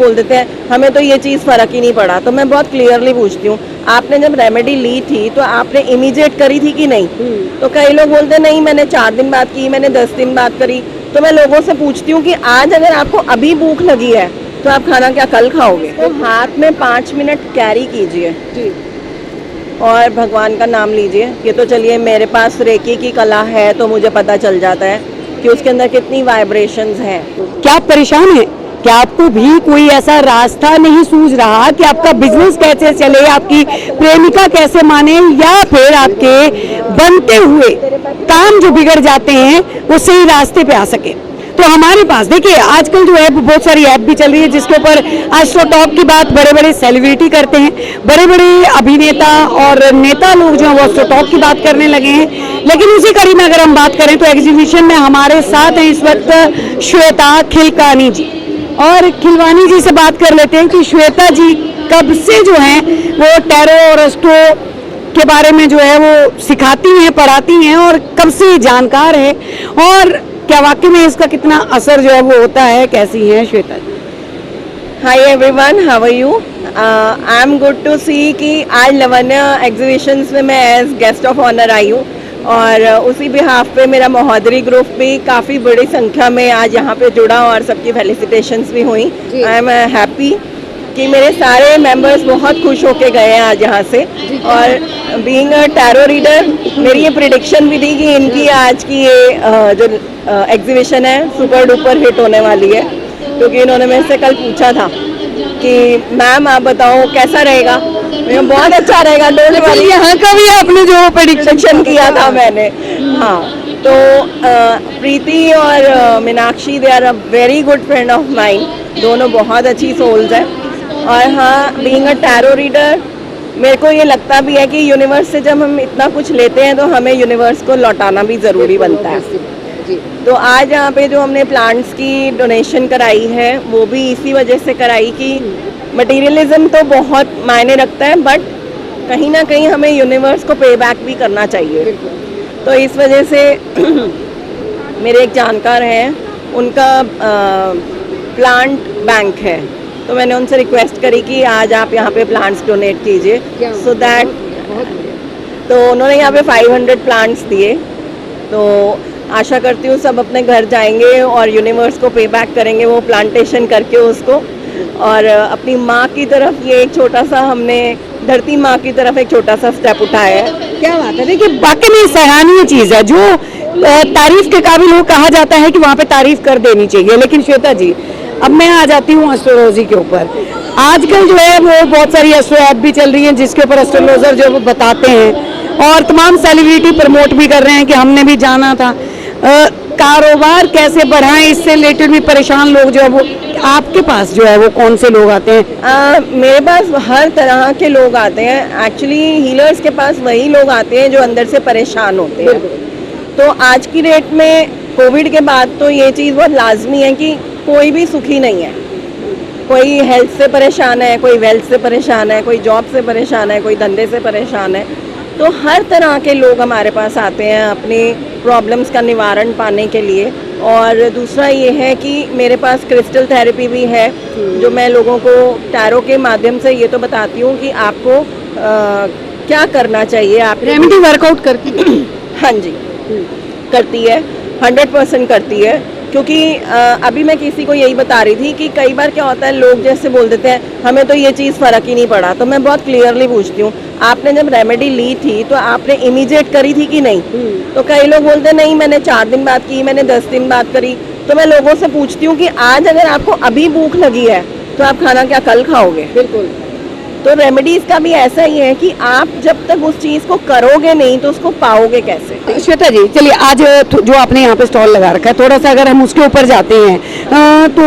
बोल देते हैं हमें तो ये चीज़ फ़र्क ही नहीं पड़ा। तो मैं बहुत क्लियरली पूछती हूँ, आपने जब रेमेडी ली थी तो आपने इमीडिएट करी थी कि नहीं? तो कई लोग बोलते हैं नहीं मैंने 4 दिन बाद की, मैंने 10 दिन बाद करी। तो मैं लोगों से पूछती हूँ कि आज अगर आपको अभी भूख लगी है तो आप खाना क्या कल खाओगे? तो हाथ में 5 मिनट कैरी कीजिए और भगवान का नाम लीजिए। ये तो चलिए मेरे पास रेकी की कला है तो मुझे पता चल जाता है कि उसके अंदर कितनी वाइब्रेशंस हैं। क्या आप परेशान हैं? क्या आपको भी कोई ऐसा रास्ता नहीं सूझ रहा कि आपका बिजनेस कैसे चले, आपकी प्रेमिका कैसे माने, या फिर आपके बनते हुए काम जो बिगड़ जाते हैं वो सही रास्ते पे आ सके? तो हमारे पास देखिए आजकल जो है बहुत सारी ऐप भी चल रही है जिसके ऊपर एस्ट्रोटॉक की बात बड़े बड़े सेलिब्रिटी करते हैं, बड़े बड़े अभिनेता और नेता लोग जो है वो एस्ट्रोटॉक की बात करने लगे हैं। लेकिन उसी कड़ी में अगर हम बात करें तो एग्जीबिशन में हमारे साथ हैं इस वक्त श्वेता खिलकानी जी, और खिलवानी जी से बात कर लेते हैं कि श्वेता जी कब से जो है वो टैरो और एस्ट्रो के बारे में जो है वो सिखाती हैं, पढ़ाती हैं, और कब से जानकार है, और क्या वाकई में इसका कितना असर जो है वो होता है? कैसी हैं Shweta ji? Hi everyone, how are you? I am good to see कि आज लवन्या एग्जीबिशंस में मैं एज गेस्ट ऑफ ऑनर आई हूँ, और उसी बिहाफ पे मेरा महोदरी ग्रुप भी काफ़ी बड़ी संख्या में आज यहाँ पे जुड़ा और सबकी फेलिसिटेशंस भी हुई। आई एम हैप्पी कि मेरे सारे मेंबर्स बहुत खुश होके गए हैं आज यहाँ से। और बीइंग अ टैरो रीडर मेरी ये प्रिडिक्शन भी थी कि इनकी आज की ये जो एग्जीबिशन है सुपर डुपर हिट होने वाली है, क्योंकि इन्होंने मेरे से कल पूछा था कि मैम आप बताओ कैसा रहेगा। मैं बहुत अच्छा रहेगा, डोंट वरी। यहाँ का भी आपने जो प्रिडिक्शन किया था मैंने, हाँ। तो प्रीति और Meenakshi they are a very good friend of mine, दोनों बहुत अच्छी सोल्स हैं। और हाँ, बीइंग अ टैरो रीडर मेरे को ये लगता भी है कि यूनिवर्स से जब हम इतना कुछ लेते हैं तो हमें यूनिवर्स को लौटाना भी ज़रूरी बनता है। तो आज यहाँ पे जो हमने प्लांट्स की डोनेशन कराई है वो भी इसी वजह से कराई कि मटेरियलिज्म तो बहुत मायने रखता है, बट कहीं ना कहीं हमें यूनिवर्स को पे बैक भी करना चाहिए। तो इस वजह से मेरे एक जानकार हैं, उनका प्लांट बैंक है, तो मैंने उनसे रिक्वेस्ट करी कि आज आप यहाँ पे प्लांट्स डोनेट कीजिए, सो दैट। तो उन्होंने यहाँ पे 500 प्लांट्स दिए। तो आशा करती हूँ सब अपने घर जाएंगे और यूनिवर्स को पे बैक करेंगे वो प्लांटेशन करके उसको, और अपनी माँ की तरफ ये एक छोटा सा हमने धरती माँ की तरफ एक छोटा सा स्टेप उठाया है। क्या बात है! देखिए बाकी में सराहनीय चीज़ है, जो तारीफ के काबिल हो कहा जाता है कि वहाँ पे तारीफ कर देनी चाहिए। लेकिन श्वेता जी, अब मैं आ जाती हूँ एस्ट्रोलॉजी के ऊपर। आजकल जो है वो बहुत सारी एस्ट्रो ऐप भी चल रही हैं जिसके ऊपर एस्ट्रोलॉजर जो बताते हैं, और तमाम सेलिब्रिटी प्रमोट भी कर रहे हैं कि हमने भी जाना था। कारोबार कैसे बढ़ाएं, इससे रिलेटेड भी परेशान लोग जो है वो आपके पास जो है वो कौन से लोग आते हैं? मेरे पास हर तरह के लोग आते हैं। एक्चुअली हीलर्स के पास वही लोग आते हैं जो अंदर से परेशान होते हैं। तो आज की डेट में कोविड के बाद तो ये चीज़ बहुत लाजमी है कि कोई भी सुखी नहीं है। कोई हेल्थ से परेशान है, कोई वेल्थ से परेशान है, कोई जॉब से परेशान है, कोई धंधे से परेशान है। तो हर तरह के लोग हमारे पास आते हैं अपनी प्रॉब्लम्स का निवारण पाने के लिए। और दूसरा ये है कि मेरे पास क्रिस्टल थेरेपी भी है, जो मैं लोगों को टैरो के माध्यम से ये तो बताती हूँ कि आपको क्या करना चाहिए। आप रेमेडी वर्कआउट करती है? हाँ जी, करती है, 100% करती है। क्योंकि अभी मैं किसी को यही बता रही थी कि कई बार क्या होता है, लोग जैसे बोल देते हैं हमें तो ये चीज़ फ़र्क ही नहीं पड़ा। तो मैं बहुत क्लियरली पूछती हूँ, आपने जब रेमेडी ली थी तो आपने इमीडिएट करी थी कि नहीं? तो कई लोग बोलते हैं नहीं मैंने 4 दिन बाद की, मैंने 10 दिन बाद करी। तो मैं लोगों से पूछती हूँ कि आज अगर आपको अभी भूख लगी है तो आप खाना क्या कल खाओगे? बिल्कुल। तो रेमेडीज का भी ऐसा ही है कि आप जब तक उस चीज़ को करोगे नहीं तो उसको पाओगे कैसे? श्वेता जी, चलिए आज जो आपने यहाँ पे स्टॉल लगा रखा है, थोड़ा सा अगर हम उसके ऊपर जाते हैं तो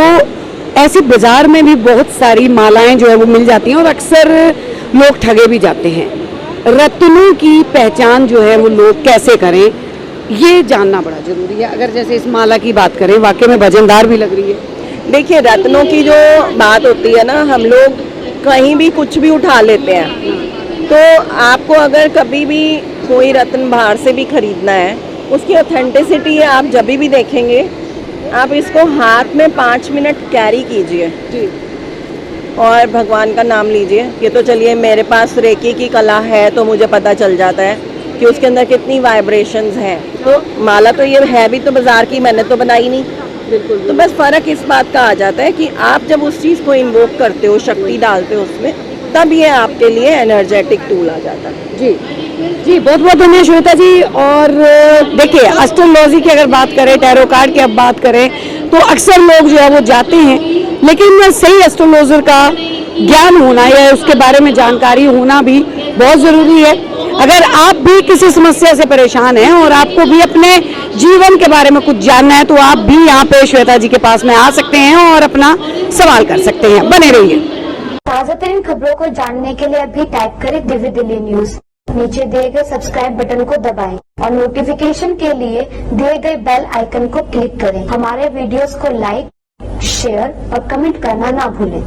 ऐसे बाजार में भी बहुत सारी मालाएं जो है वो मिल जाती हैं और अक्सर लोग ठगे भी जाते हैं। रत्नों की पहचान जो है वो लोग कैसे करें, ये जानना बड़ा जरूरी है। अगर जैसे इस माला की बात करें, वाकई में वजनदार भी लग रही है। देखिए, रत्नों की जो बात होती है ना, हम लोग कहीं भी कुछ भी उठा लेते हैं। तो आपको अगर कभी भी कोई रत्न बाहर से भी खरीदना है, उसकी ऑथेंटिसिटी है आप जब भी देखेंगे, आप इसको हाथ में 5 मिनट कैरी कीजिए। और भगवान का नाम लीजिए। ये तो चलिए मेरे पास रेकी की कला है तो मुझे पता चल जाता है कि उसके अंदर कितनी वाइब्रेशंस हैं। तो माला तो ये है भी तो बाजार की, मैंने तो बनाई नहीं। बिल्कुल। तो बस फर्क इस बात का आ जाता है कि आप जब उस चीज़ को इन्वोक करते हो, शक्ति डालते हो उसमें, तब ये आपके लिए एनर्जेटिक टूल आ जाता है। जी जी, बहुत बहुत धन्यवाद श्वेता जी। और देखिए, एस्ट्रोलॉजी की अगर बात करें, टैरो कार्ड की अब बात करें, तो अक्सर लोग जो है वो जाते हैं, लेकिन सही एस्ट्रोलॉजर का ज्ञान होना या उसके बारे में जानकारी होना भी बहुत ज़रूरी है। अगर आप भी किसी समस्या से परेशान हैं और आपको भी अपने जीवन के बारे में कुछ जानना है, तो आप भी यहाँ पे श्वेता जी के पास में आ सकते हैं और अपना सवाल कर सकते हैं। बने रहिए। ताजा तरीन खबरों को जानने के लिए अभी टाइप करें दिव्य दिल्ली न्यूज। नीचे दिए गए सब्सक्राइब बटन को दबाएं और नोटिफिकेशन के लिए दिए गए बेल आइकन को क्लिक करें। हमारे वीडियोस को लाइक, शेयर और कमेंट करना ना भूलें।